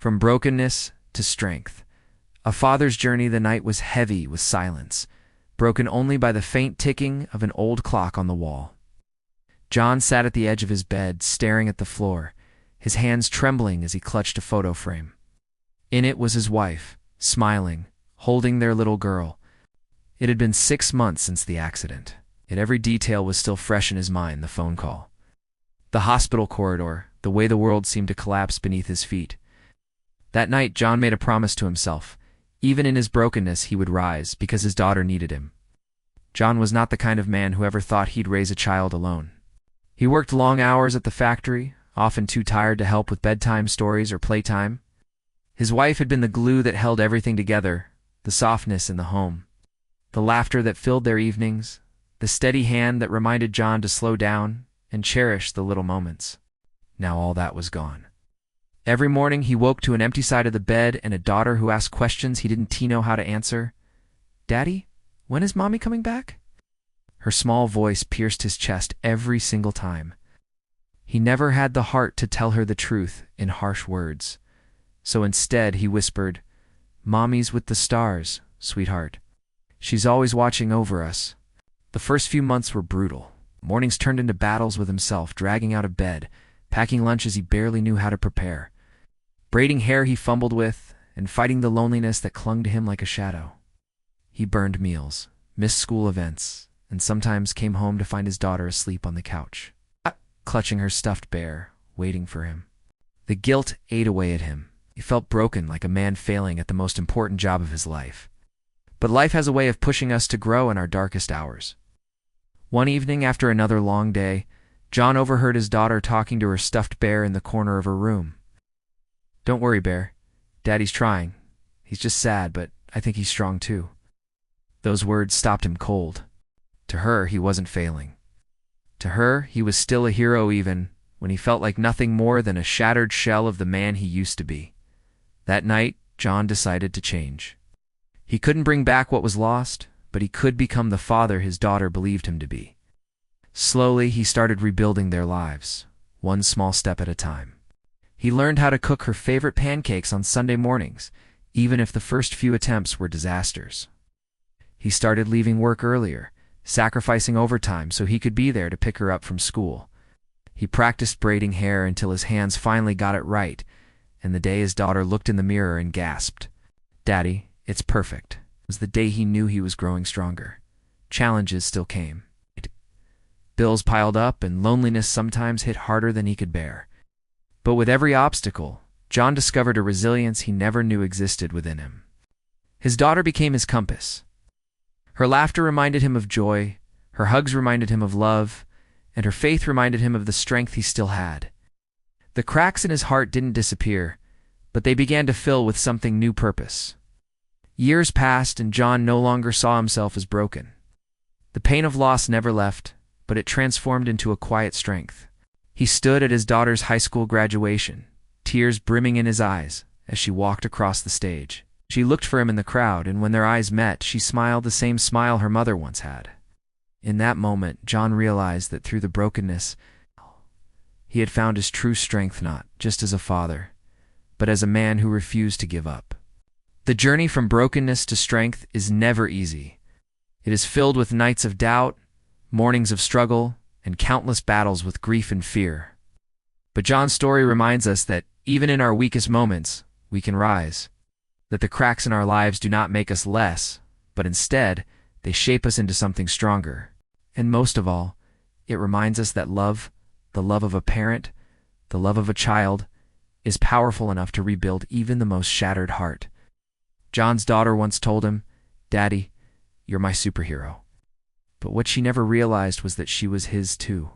From brokenness to strength. A father's journey. The night was heavy with silence, broken only by the faint ticking of an old clock on the wall. John sat at the edge of his bed, staring at the floor, his hands trembling as he clutched a photo frame. In it was his wife, smiling, holding their little girl. It had been 6 months since the accident, yet every detail was still fresh in his mind. The phone call, the hospital corridor, the way the world seemed to collapse beneath his feet. That night, John made a promise to himself. Even in his brokenness, he would rise, because his daughter needed him. John was not the kind of man who ever thought he'd raise a child alone. He worked long hours at the factory, often too tired to help with bedtime stories or playtime. His wife had been the glue that held everything together, the softness in the home, the laughter that filled their evenings, the steady hand that reminded John to slow down and cherish the little moments. Now all that was gone. Every morning he woke to an empty side of the bed and a daughter who asked questions he didn't know how to answer. "Daddy, when is Mommy coming back?" Her small voice pierced his chest every single time. He never had the heart to tell her the truth in harsh words. So instead he whispered, "Mommy's with the stars, sweetheart. She's always watching over us." The first few months were brutal. Mornings turned into battles with himself, dragging out of bed, packing lunches he barely knew how to prepare, braiding hair he fumbled with, and fighting the loneliness that clung to him like a shadow. He burned meals, missed school events, and sometimes came home to find his daughter asleep on the couch, clutching her stuffed bear, waiting for him. The guilt ate away at him. He felt broken, like a man failing at the most important job of his life. But life has a way of pushing us to grow in our darkest hours. One evening, after another long day, John overheard his daughter talking to her stuffed bear in the corner of her room. "Don't worry, Bear. Daddy's trying. He's just sad, but I think he's strong too." Those words stopped him cold. To her, he wasn't failing. To her, he was still a hero even when he felt like nothing more than a shattered shell of the man he used to be. That night, John decided to change. He couldn't bring back what was lost, but he could become the father his daughter believed him to be. Slowly, he started rebuilding their lives, one small step at a time. He learned how to cook her favorite pancakes on Sunday mornings, even if the first few attempts were disasters. He started leaving work earlier, sacrificing overtime so he could be there to pick her up from school. He practiced braiding hair until his hands finally got it right, and the day his daughter looked in the mirror and gasped, "Daddy, it's perfect," was the day he knew he was growing stronger. Challenges still came. Bills piled up, and loneliness sometimes hit harder than he could bear. But with every obstacle, John discovered a resilience he never knew existed within him. His daughter became his compass. Her laughter reminded him of joy, her hugs reminded him of love, and her faith reminded him of the strength he still had. The cracks in his heart didn't disappear, but they began to fill with something new purpose. Years passed, and John no longer saw himself as broken. The pain of loss never left, but it transformed into a quiet strength. He stood at his daughter's high school graduation, tears brimming in his eyes as she walked across the stage. She looked for him in the crowd, and when their eyes met, she smiled the same smile her mother once had. In that moment, John realized that through the brokenness, he had found his true strength, not just as a father, but as a man who refused to give up. The journey from brokenness to strength is never easy. It is filled with nights of doubt, mornings of struggle, and countless battles with grief and fear. But John's story reminds us that even in our weakest moments, we can rise. That the cracks in our lives do not make us less, but instead, they shape us into something stronger. And most of all, it reminds us that love, the love of a parent, the love of a child, is powerful enough to rebuild even the most shattered heart. John's daughter once told him, "Daddy, you're my superhero." But what she never realized was that she was his too.